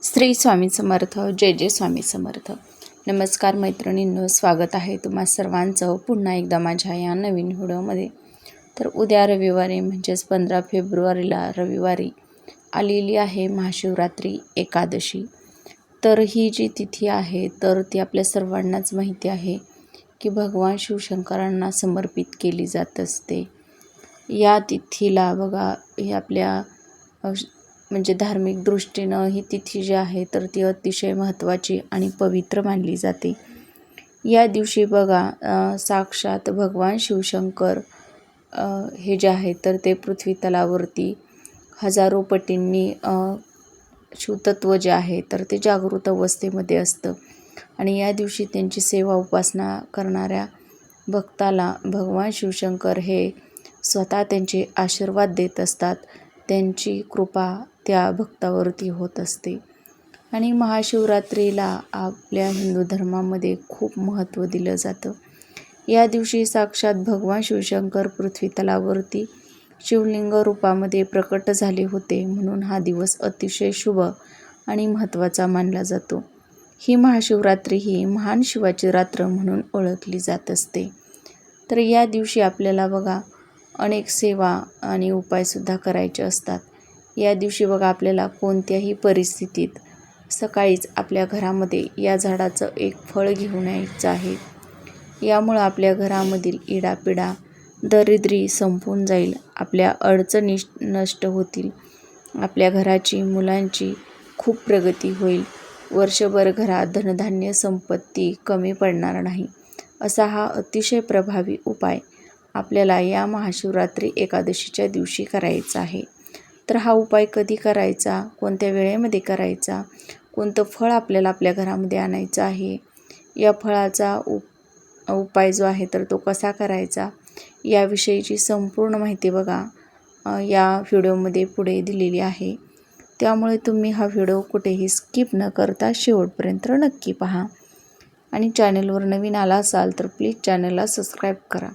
श्री स्वामी समर्थ. जय जय स्वामी समर्थ. नमस्कार मैत्रिणींनो, स्वागत आहे तुम्हा सर्वांचं पुन्हा एकदा माझ्या या नवीन व्हिडिओमध्ये. तर उद्या रविवारी म्हणजेच 15 फेब्रुवारीला रविवारी आलेली आहे महाशिवरात्री एकादशी. तर ही जी तिथी आहे तर ती आपल्या सर्वांनाच माहिती आहे की भगवान शिवशंकरांना समर्पित केली जात असते. या तिथीला बघा, हे आपल्या म्हणजे धार्मिक दृष्टीनं ही तिथी जी आहे तर ती अतिशय महत्त्वाची आणि पवित्र मानली जाते. या दिवशी बघा साक्षात भगवान शिवशंकर हे जे आहे तर ते पृथ्वी तलावरती हजारो पटींनी शिवतत्व जे आहे तर ते जागृत अवस्थेमध्ये असतं. आणि या दिवशी त्यांची सेवा उपासना करणाऱ्या भक्ताला भगवान शिवशंकर हे स्वतः त्यांचे आशीर्वाद देत असतात. त्यांची कृपा त्या भक्तावरती होत असते. आणि महाशिवरात्रीला आपल्या हिंदू धर्मामध्ये खूप महत्त्व दिलं जातं. या दिवशी साक्षात भगवान शिवशंकर पृथ्वी तलावरती शिवलिंग रूपामध्ये प्रकट झाले होते, म्हणून हा दिवस अतिशय शुभ आणि महत्त्वाचा मानला जातो. ही महाशिवरात्री ही महान शिवाची रात्र म्हणून ओळखली जात असते. तर या दिवशी आपल्याला बघा अनेक सेवा आणि उपायसुद्धा करायचे असतात. या दिवशी बघा आपल्याला कोणत्याही परिस्थितीत सकाळीच आपल्या घरामध्ये या झाडाचं एक फळ घेऊन यायचं आहे. यामुळं आपल्या घरामधील इडापिडा दरिद्री संपून जाईल, आपल्या अडचणी नष्ट होतील, आपल्या घराची मुलांची खूप प्रगती होईल, वर्षभर घरात धनधान्य संपत्ती कमी पडणार नाही. असा हा अतिशय प्रभावी उपाय आपल्याला या महाशिवरात्री एकादशीच्या दिवशी करायचा आहे. तर हा उपाय कधी करायचा, कोणत्या वेळेमध्ये करायचा, कोणतं फळ आपल्याला आपल्या घरामध्ये आणायचं आहे, या फळाचा उपाय जो आहे तर तो कसा करायचा, याविषयीची संपूर्ण माहिती बघा या व्हिडिओमध्ये पुढे दिलेली आहे. त्यामुळे तुम्ही हा व्हिडिओ कुठेही स्किप न करता शेवटपर्यंत नक्की पहा. आणि चॅनलवर नवीन आला असाल तर प्लीज चॅनलला सबस्क्राईब करा.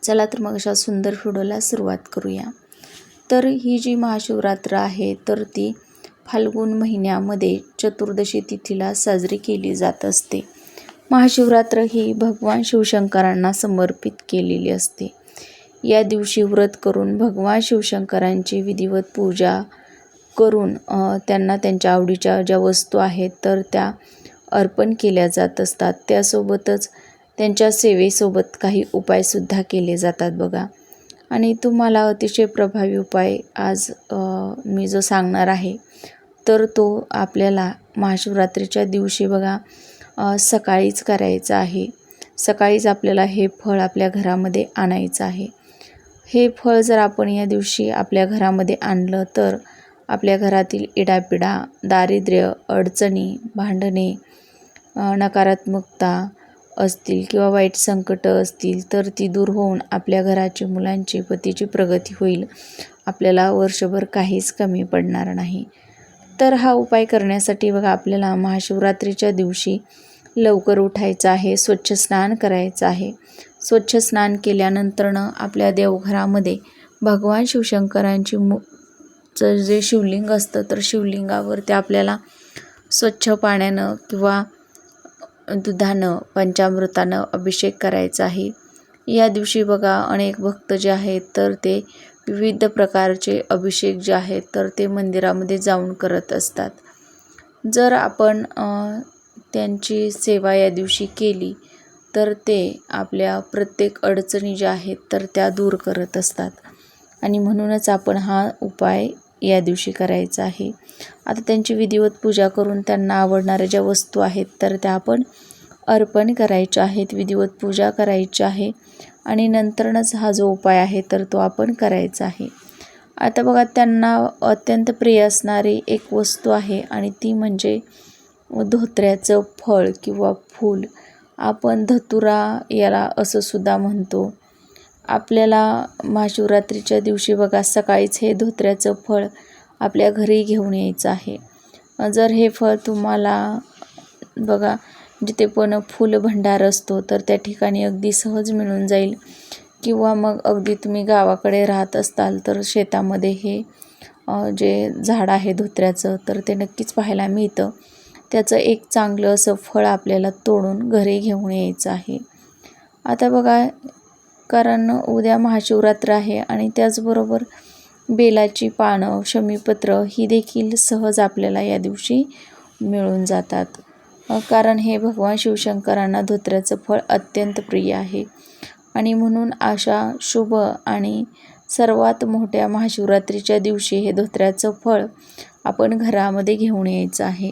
चला तर मग अशा सुंदर व्हिडिओला सुरुवात करूया. तर ही जी महाशिवरात्र आहे तर ती फाल्गुन महिन्यामध्ये चतुर्दशी तिथीला साजरी केली जात असते. महाशिवरात्र ही भगवान शिवशंकरांना समर्पित केलेली असते. या दिवशी व्रत करून भगवान शिवशंकरांची विधिवत पूजा करून त्यांना त्यांच्या आवडीच्या ज्या वस्तू आहेत तर त्या अर्पण केल्या जात असतात. त्यासोबतच त्यांच्या सेवेसोबत काही उपायसुद्धा केले जातात बघा. आणि तुम्हाला अतिशय प्रभावी उपाय आज मी जो सांगणार आहे तर तो आपल्याला महाशिवरात्रीच्या दिवशी बघा सकाळीच करायचा आहे. सकाळीच आपल्याला हे फळ आपल्या घरामध्ये आणायचं आहे. हे फळ जर आपण या दिवशी आपल्या घरामध्ये आणलं तर आपल्या घरातील इडापिडा, दारिद्र्य, अडचणी, भांडणे, नकारात्मकता असतील किंवा वाईट संकट असतील तर ती दूर होऊन आपल्या घराची, मुलांची, पतीची प्रगती होईल. आपल्याला वर्षभर काहीच कमी पडणार नाही. तर हा उपाय करण्यासाठी बघा आपल्याला महाशिवरात्रीच्या दिवशी लवकर उठायचं आहे, स्वच्छ स्नान करायचं आहे. स्वच्छ स्नान केल्यानंतरनं आपल्या देवघरामध्ये भगवान शिवशंकरांची जे शिवलिंग असतं तर शिवलिंगावरती आपल्याला स्वच्छ पाण्यानं किंवा दुधानं, पंचामृतानं अभिषेक करायचा आहे. या दिवशी बघा अनेक भक्त जे आहेत तर ते विविध प्रकारचे अभिषेक जे आहेत तर ते मंदिरामध्ये जाऊन करत असतात. जर आपण त्यांची सेवा या दिवशी केली तर ते आपल्या प्रत्येक अडचणी ज्या आहेत तर त्या दूर करत असतात. आणि म्हणूनच आपण हा उपाय या दिवशी करायचा आहे. आता त्यांची विधिवत पूजा करून त्यांना आवडणाऱ्या ज्या वस्तू आहेत तर त्या आपण अर्पण करायच्या आहेत, विधिवत पूजा करायची आहे. आणि नंतरच हा जो उपाय आहे तर तो आपण करायचा आहे. आता बघा त्यांना अत्यंत प्रिय असणारी एक वस्तू आहे आणि ती म्हणजे धोत्र्याचं फळ किंवा फूल. आपण धतुरा याला असं सुद्धा म्हणतो. आपल्याला महाशिवरात्रीच्या दिवशी बघा सकाळीच हे धोत्र्याचं फळ आपल्या घरी घेऊन यायचं आहे. जर हे फळ तुम्हाला बघा जिथे पण फूल भंडार असतो तर त्या ठिकाणी अगदी सहज मिळून जाईल. किंवा मग अगदी तुम्ही गावाकडे राहत असताल तर शेतामध्ये हे जे झाड आहे धोत्र्याचं तर ते नक्कीच पाहायला मिळतं. त्याचं एक चांगलं असं फळ आपल्याला तोडून घरी घेऊन यायचं आहे. आता बघा, कारण उद्या महाशिवरात्र आहे आणि त्याचबरोबर बेलाची पानं, शमीपत्र ही देखील सहज आपल्याला या दिवशी मिळून जातात. कारण हे भगवान शिवशंकरांना धोत्र्याचं फळ अत्यंत प्रिय आहे आणि म्हणून अशा शुभ आणि सर्वात मोठ्या महाशिवरात्रीच्या दिवशी हे धोत्र्याचं फळ आपण घरामध्ये घेऊन यायचं आहे.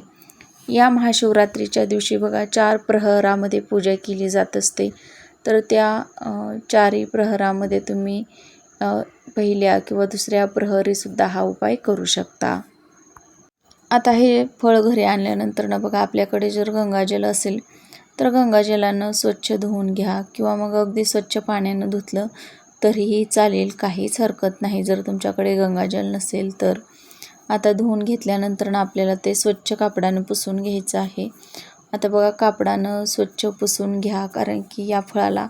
या महाशिवरात्रीच्या दिवशी बघा 4 प्रहरामध्ये पूजा केली जात असते. तर त्या 4ही प्रहरामध्ये तुम्ही पहिल्या किंवा दुसऱ्या प्रहरीसुद्धा हा उपाय करू शकता. आता हे फळ घरी आणल्यानंतर बघा, आपल्याकडे जर गंगाजल असेल तर गंगाजलानं स्वच्छ धुवून घ्या किंवा मग अगदी स्वच्छ पाण्यानं धुतलं तरीही चालेल, काहीच हरकत नाही जर तुमच्याकडे गंगाजल नसेल तर. आता धुवून घेतल्यानंतर आपल्याला ते स्वच्छ कापडानं पुसून घ्यायचं आहे. आता बघा, कापडानं स्वच्छ पुसून घ्या, कारण की या फळाला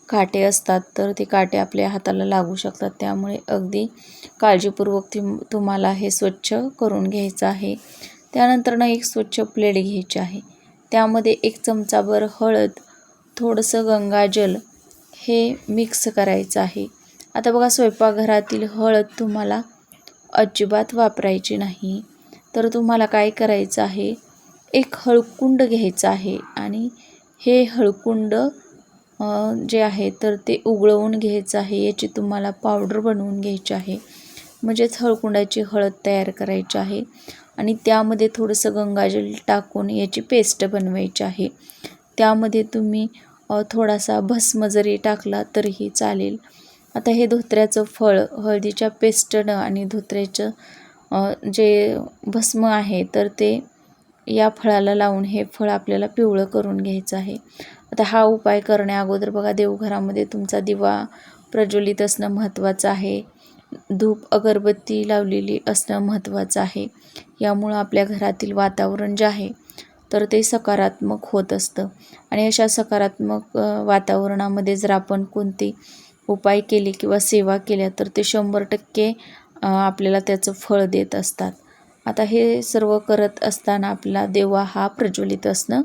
काटे असतात तर ते काटे आपल्या हाताला लागू शकतात. त्यामुळे अगदी काळजीपूर्वक तुम्हाला हे स्वच्छ करून घ्यायचं आहे. त्यानंतर एक स्वच्छ प्लेट घ्यायची आहे. त्यामध्ये 1 चमचाभर हळद, थोडंसं गंगाजल हे मिक्स करायचं आहे. आता बघा, स्वयंपाकघरातील हळद तुम्हाला अजिबात वापरायची नाही. तर तुम्हाला काय करायचं आहे, एक हळकुंड घ्यायचं आहे आणि हे हळकुंड जे आहे तर ते उघळवून घ्यायचं आहे. याची तुम्हाला पावडर बनवून घ्यायची आहे. म्हणजेच हळकुंडाची हळद तयार करायची आहे आणि त्यामध्ये थोडंसं गंगाजल टाकून याची पेस्ट बनवायची आहे. त्यामध्ये तुम्ही थोडासा भस्म जरी टाकला तरीही चालेल. आता हे धोत्र्याचं फळ हळदीच्या पेस्टनं आणि धोत्र्याचं जे भस्म आहे तर ते या फळाला लावून हे फळ आपल्याला पिवळं करून घ्यायचं आहे. आता हा उपाय करण्या अगोदर बघा, देवघरामध्ये तुमचा दिवा प्रज्वलित असणं महत्त्वाचं आहे. धूप अगरबत्ती लावलेली असणं महत्त्वाचं आहे. यामुळं आपल्या घरातील वातावरण जे आहे तर ते सकारात्मक होत असतं आणि अशा सकारात्मक वातावरणामध्ये जर आपण कोणते उपाय केले किंवा सेवा केल्या तर ते 100% आपल्याला त्याचं फळ देत असतात. आता हे सर्व करत असताना आपला दिवा हा प्रज्वलित असणं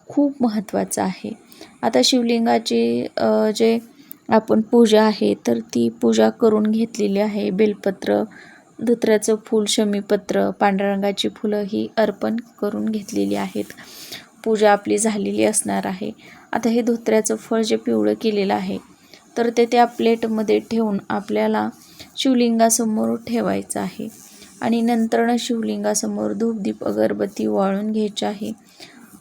खूप महत्त्वाचं आहे. आता शिवलिंगाची जे आपण पूजा आहे तर ती पूजा करून घेतलेली आहे. बेलपत्र, धोत्र्याचं फूल, शमीपत्र, पांढऱ्या रंगाची फुलं ही अर्पण करून घेतलेली आहेत. पूजा आपली झालेली असणार आहे. आता हे धोत्र्याचं फळ जे पिवळं केलेलं आहे तर ते त्या प्लेटमध्ये ठेवून आपल्याला शिवलिंगासमोर ठेवायचं आहे आणि नंतरनं शिवलिंगासमोर धूप, दीप, अगरबत्ती वाळून घ्यायची आहे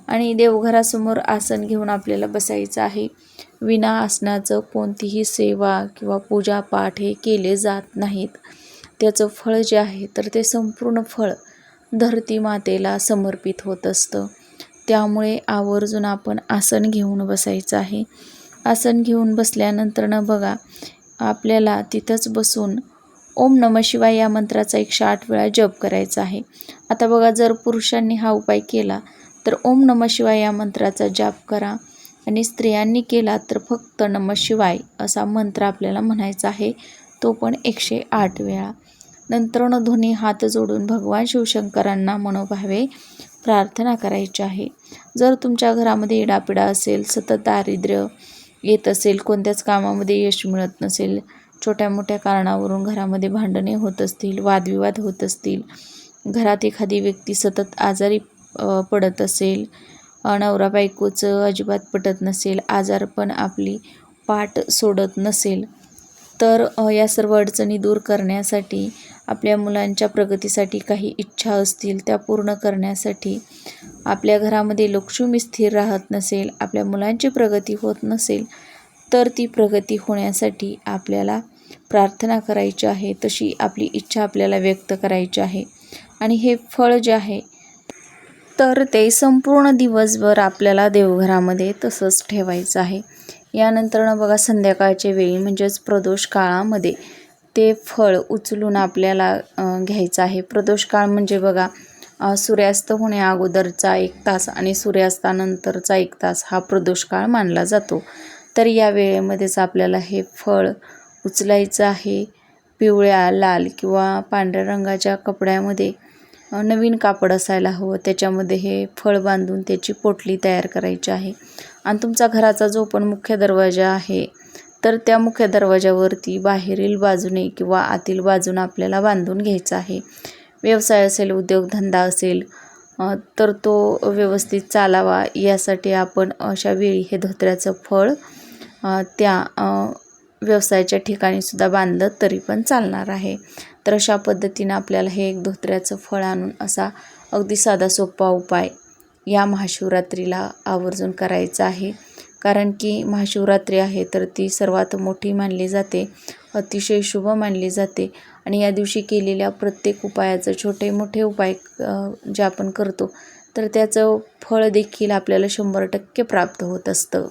आणि देवघरासमोर आसन घेऊन आपल्याला बसायचं आहे. विना आसनाचं कोणतीही सेवा किंवा पूजापाठ हे केले जात नाहीत. त्याचं फळ जे आहे तर ते संपूर्ण फळ धरती मातेला समर्पित होत असतं. त्यामुळे आवर्जून आपण आसन घेऊन बसायचं आहे. आसन घेऊन बसल्यानंतर बघा, आपल्याला तिथंच बसून ओम नमः शिवाय या मंत्राचा 108 वेळा जप करायचा आहे. आता बघा, जर पुरुषांनी हा उपाय केला तर ओम नमः शिवाय या मंत्राचा जाप करा आणि स्त्रियांनी केला तर फक्त नमः शिवाय असा मंत्र आपल्याला म्हणायचा आहे, तो पण 108 वेळा. नंतरनं दोन्ही हात जोडून भगवान शिवशंकरांना मनोभावे प्रार्थना करायची आहे. जर तुमच्या घरामध्ये इडापिडा असेल, सतत दारिद्र्य येत असेल, कोणत्याच कामामध्ये यश मिळत नसेल, छोट्या मोठ्या कारणावरून घरामध्ये भांडणे होत असतील, वादविवाद होत असतील, घरात एखादी व्यक्ती सतत आजारी पडत असेल, नवरा बायकोचं अजिबात पटत नसेल, आजारपण आपली पाठ सोडत नसेल, तर या सर्व अडचणी दूर करण्यासाठी, आपल्या मुलांच्या प्रगतीसाठी काही इच्छा असतील त्या पूर्ण करण्यासाठी, आपल्या घरामध्ये लक्ष्मी स्थिर राहत नसेल, आपल्या मुलांची प्रगती होत नसेल तर ती प्रगती होण्यासाठी आपल्याला प्रार्थना करायची आहे. तशी आपली इच्छा आपल्याला व्यक्त करायची आहे आणि हे फळ जे आहे तर ते संपूर्ण दिवसभर आपल्याला देवघरामध्ये तसंच ठेवायचं आहे. यानंतर बघा, संध्याकाळच्या वेळी म्हणजेच प्रदोष काळामध्ये ते फळ उचलून आपल्याला घ्यायचं आहे. प्रदोष काळ म्हणजे बघा, सूर्यास्त होण्या अगोदरचा 1 तास आणि सूर्यास्तानंतरचा 1 तास हा प्रदोष काळ मानला जातो. तर या वेळेमध्येच आपल्याला हे फळ उचलायचं आहे, पिवळ्या, लाल किंवा पांढऱ्या रंगाच्या कपड्यामध्ये नवीन कापड असायला हवं. त्याच्यामध्ये हे फळ बांधून त्याची पोटली तयार करायची आहे. आणि तुमचा घराचा जो पण मुख्य दरवाजा आहे तर त्या मुख्य दरवाजावरती बाहेरील बाजूने किंवा आतील बाजूने आपल्याला बांधून घ्यायचा आहे. व्यवसाय असेल, उद्योगधंदा असेल तर तो व्यवस्थित चालावा यासाठी आपण अशा वेळी हे धोत्र्याचं फळ त्या व्यवसायाच्या ठिकाणी सुद्धा बांधलं तरी पण चालणार आहे. तर अशा पद्धतीनं आपल्याला हे एक धोत्र्याचं फळ आणून असा अगदी साधा सोपा उपाय या महाशिवरात्रीला आवर्जून करायचा आहे. कारण की महाशिवरात्री आहे तर ती सर्वात मोठी मानली जाते, अतिशय शुभ मानली जाते. आणि या दिवशी केलेल्या प्रत्येक उपायाचं, छोटे मोठे उपाय जे आपण करतो तर त्याचं फळ देखील आपल्याला 100% प्राप्त होत असतं.